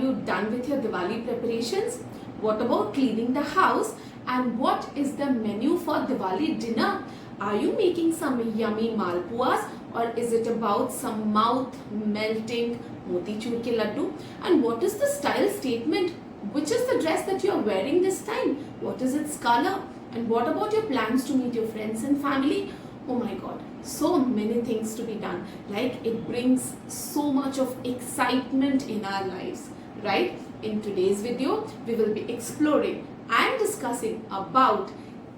you done with your Diwali preparations? What about cleaning the house? And what is the menu for Diwali dinner? Are you making some yummy malpuas, or is it about some mouth melting motichur ke laddu? And what is the style statement? Which is the dress that you are wearing this time? What is its color? And what about your plans to meet your friends and family? Oh my god, so many things to be done. Like, it brings so much of excitement in our lives, right? In today's video, we will be exploring and discussing about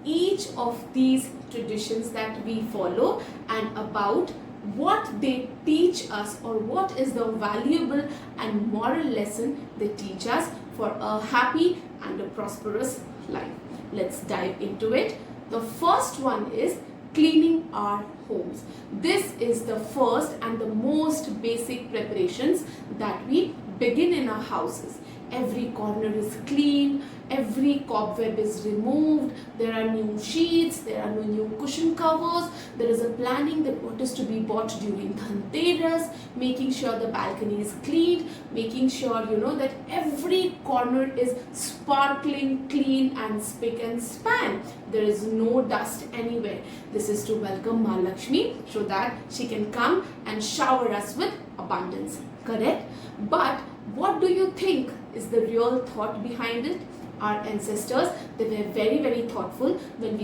each of these traditions that we follow and about what they teach us, or what is the valuable and moral lesson they teach us for a happy and a prosperous life. Let's dive into it. The first one is cleaning our homes. This is the first and the most basic preparations that we begin in our houses. Every corner is clean, every cobweb is removed, there are new sheets, there are new cushion covers, there is a planning that what is to be bought during Dhanteras, making sure the balcony is cleaned, making sure that every corner is sparkling clean and spick and span. There is no dust anywhere. This is to welcome Ma Lakshmi so that she can come and shower us with abundance. Correct? But what do you think is the real thought behind it? Our ancestors, they were very, very thoughtful when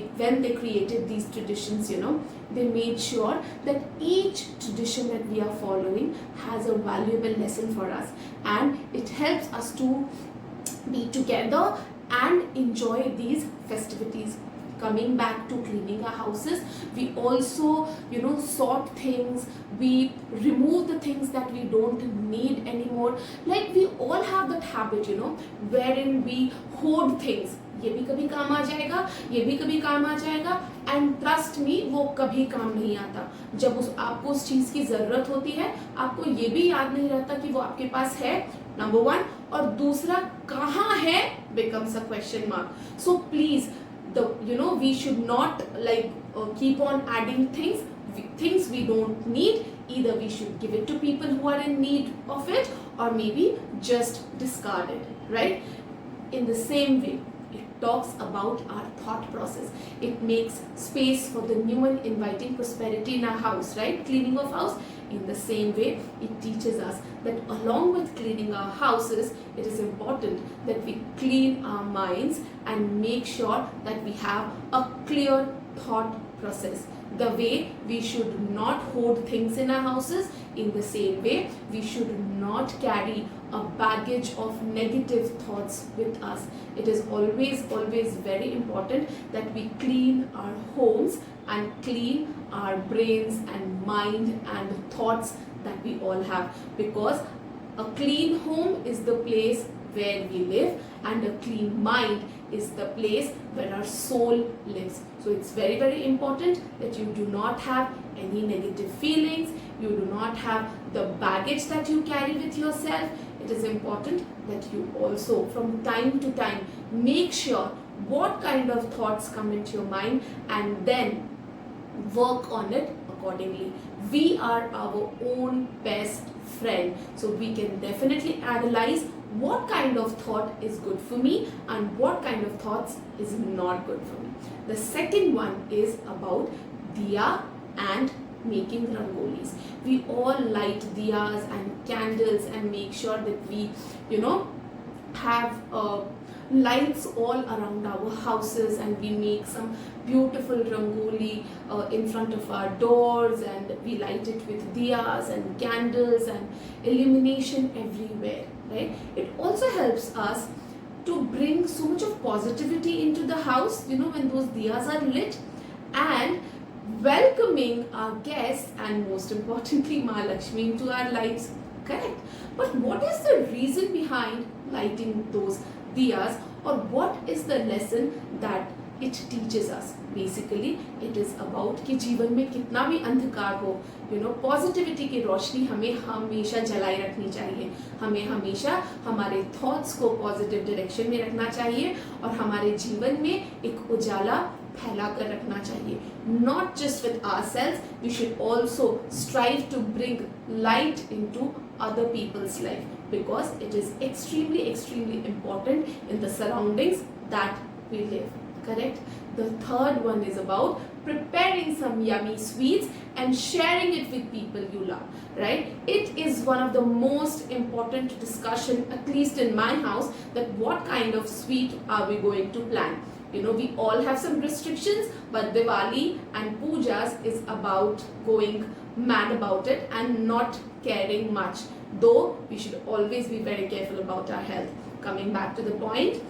they created these traditions. They made sure that each tradition that we are following has a valuable lesson for us, and it helps us to be together and enjoy these festivities. Coming back to cleaning our houses, we also sort things, we remove the things that we don't need anymore. Like, we all have that habit wherein we hoard things. ये भी कभी काम आ जाएगा, ये भी कभी काम आ जाएगा, and trust me, वो कभी काम नहीं आता. जब आपको उस चीज की जरूरत होती है, आपको ये भी याद नहीं रहता कि वो आपके पास है, number one, और दूसरा कहाँ है becomes a question mark. So please, we should not keep on adding things we don't need. Either we should give it to people who are in need of it, or maybe just discard it, right? In the same way, it talks about our thought process. It makes space for the new and inviting prosperity in our house, right? Cleaning of house. In the same way, it teaches us that along with cleaning our houses, it is important that we clean our minds and make sure that we have a clear thought process. The way we should not hoard things in our houses, in the same way, we should not carry a baggage of negative thoughts with us. It is always very important that we clean our homes and clean our brains and mind and thoughts that we all have, because a clean home is the place where we live, and a clean mind is the place where our soul lives. So it's very, very important that you do not have any negative feelings, you do not have the baggage that you carry with yourself. It is important that you also from time to time make sure what kind of thoughts come into your mind, and then work on it accordingly. We are our own best friend, so we can definitely analyze what kind of thought is good for me and what kind of thoughts is not good for me. The second one is about diya and making rangolis. We all light diyas and candles and make sure that we have lights all around our houses, and we make some beautiful rangoli in front of our doors, and we light it with diyas and candles and illumination everywhere, right? It also helps us to bring so much of positivity into the house when those diyas are lit, and welcoming our guests, and most importantly Ma Lakshmi into our lives. Correct? But what is the reason behind lighting those diyas, or what is the lesson that it teaches us? Basically, it is about कि जीवन में कितना भी अंधकार हो, positivity की रोशनी हमें हमेशा जलाई रखनी चाहिए. हमें हमेशा हमारे थॉट्स को पॉजिटिव डायरेक्शन में रखना चाहिए, और हमारे जीवन में एक उजाला फैला कर रखना चाहिए. Not just with ourselves, we should also strive to bring light into other people's life, because it is extremely important in the surroundings that we live. Correct? The third one is about preparing some yummy sweets and sharing it with people you love, right? It is one of the most important discussion, at least in my house, that what kind of sweet are we going to plan. You know, we all have some restrictions, but Diwali and pujas is about going mad about it and not caring much, though we should always be very careful about our health. Coming back to the point,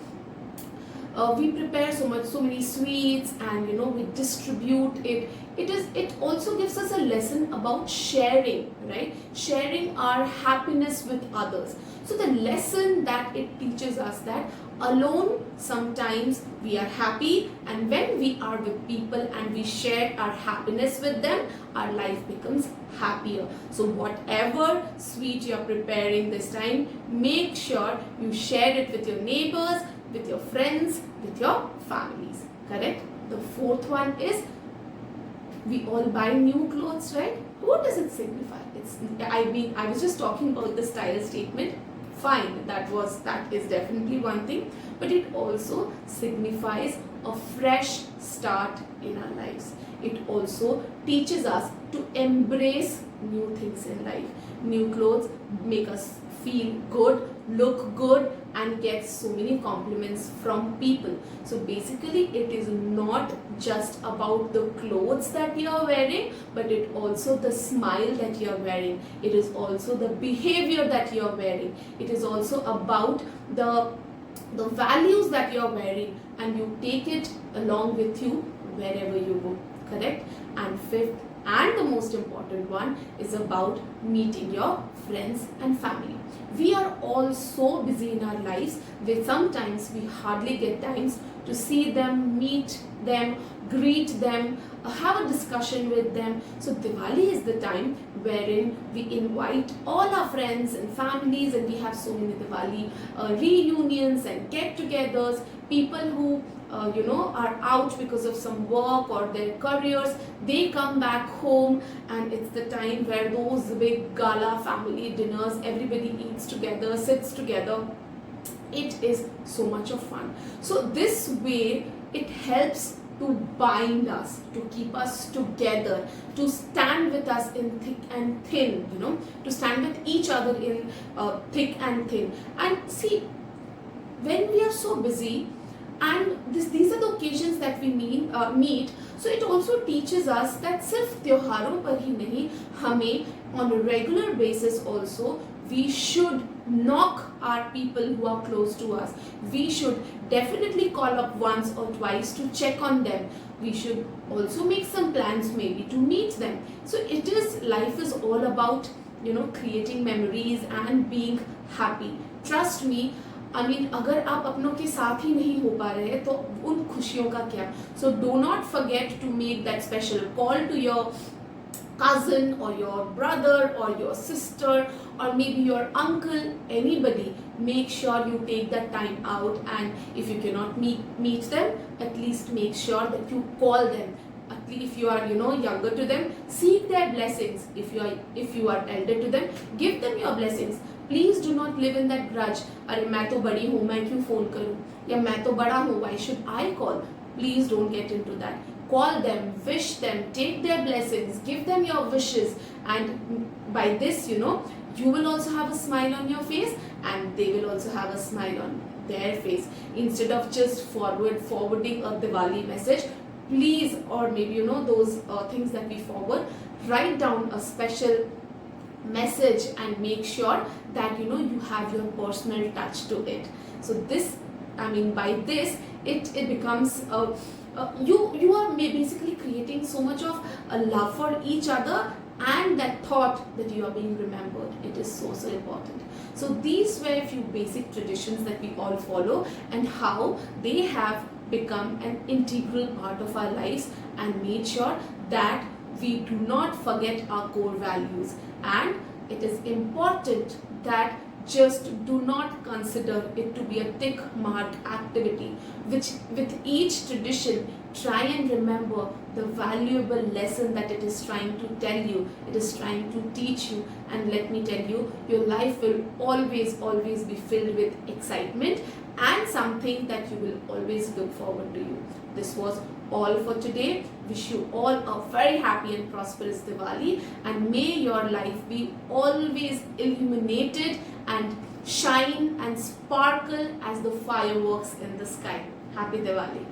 we prepare so many sweets, and we distribute it. It also gives us a lesson about sharing, right? Sharing our happiness with others. So the lesson that it teaches us, that alone sometimes we are happy, and when we are with people and we share our happiness with them, our life becomes happier. So whatever sweet you are preparing this time, make sure you share it with your neighbors, with your friends, with your families. Correct? The fourth one is, we all buy new clothes, right? What does it signify? I was just talking about the style statement. Fine, that is definitely one thing, but it also signifies a fresh start in our lives. It also teaches us to embrace new things in life. New clothes make us feel good, look good, and get so many compliments from people. So basically, it is not just about the clothes that you are wearing, but it also the smile that you are wearing. It is also the behavior that you are wearing. It is also about the values that you are wearing, and you take it along with you wherever you go. Correct? And fifth, and the most important one, is about meeting your friends and family. We are all so busy in our lives that sometimes we hardly get times to see them, meet them, greet them, have a discussion with them. So Diwali is the time wherein we invite all our friends and families, and we have so many Diwali reunions and get-togethers. People who are out because of some work or their careers, they come back home, and it's the time where those big gala family dinners, everybody eats together, sits together. It is so much of fun. So this way it helps to bind us, to keep us together, to stand with us in thick and thin, to stand with each other in thick and thin. And see, when we are so busy, and these are the occasions that we meet, so it also teaches us that सिर्फ त्योहारों पर ही नहीं, हमें on a regular basis also we should knock our people who are close to us. We should definitely call up once or twice to check on them. We should also make some plans maybe to meet them. So life is all about creating memories and being happy. Trust me, अगर आप अपनों के साथ ही नहीं हो पा रहे तो उन खुशियों का क्या. So do not forget to make that special call to your cousin or your brother or your sister or maybe your uncle, anybody. Make sure you take that time out, and if you cannot meet them, at least make sure that you call them. At least if you are younger to them, seek their blessings. If you are elder to them, give them your blessings. Please do not live in that grudge. अरे मैं तो बड़ी हूँ, मैं क्यों phone करूँ, या मैं तो बड़ा हूँ, why should I call? Please don't get into that. Call them, wish them, take their blessings, give them your wishes, and by this you will also have a smile on your face, and they will also have a smile on their face. Instead of just forwarding a Diwali message, please, or maybe those things that we forward, write down a special message and make sure that you have your personal touch to it. So by this it becomes you are basically creating so much of a love for each other, and that thought that you are being remembered. It is so important. So these were a few basic traditions that we all follow, and how they have become an integral part of our lives, and made sure that we do not forget our core values. And it is important that just do not consider it to be a tick mark activity, which with each tradition try and remember the valuable lesson that it is trying to tell you, it is trying to teach you. And let me tell you, your life will always be filled with excitement and something that you will always look forward to you. This was all for today. Wish you all a very happy and prosperous Diwali, and may your life be always illuminated and shine and sparkle as the fireworks in the sky. Happy Diwali.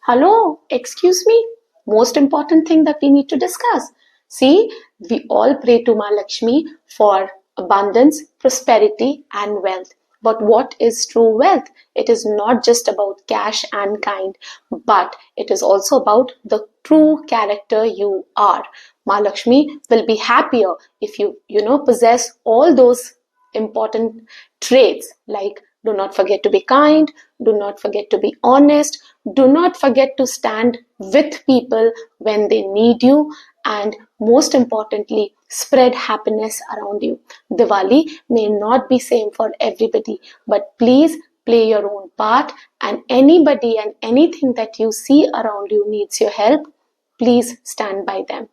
Hello, excuse me. Most important thing that we need to discuss. See, we all pray to Ma Lakshmi for abundance, prosperity, and wealth. But what is true wealth? It is not just about cash and kind, but it is also about the true character you are. Ma Lakshmi will be happier if you possess all those important traits like do not forget to be kind, do not forget to be honest, do not forget to stand with people when they need you, and most importantly, spread happiness around you. Diwali may not be same for everybody, but please play your own part, and anybody and anything that you see around you needs your help, please stand by them.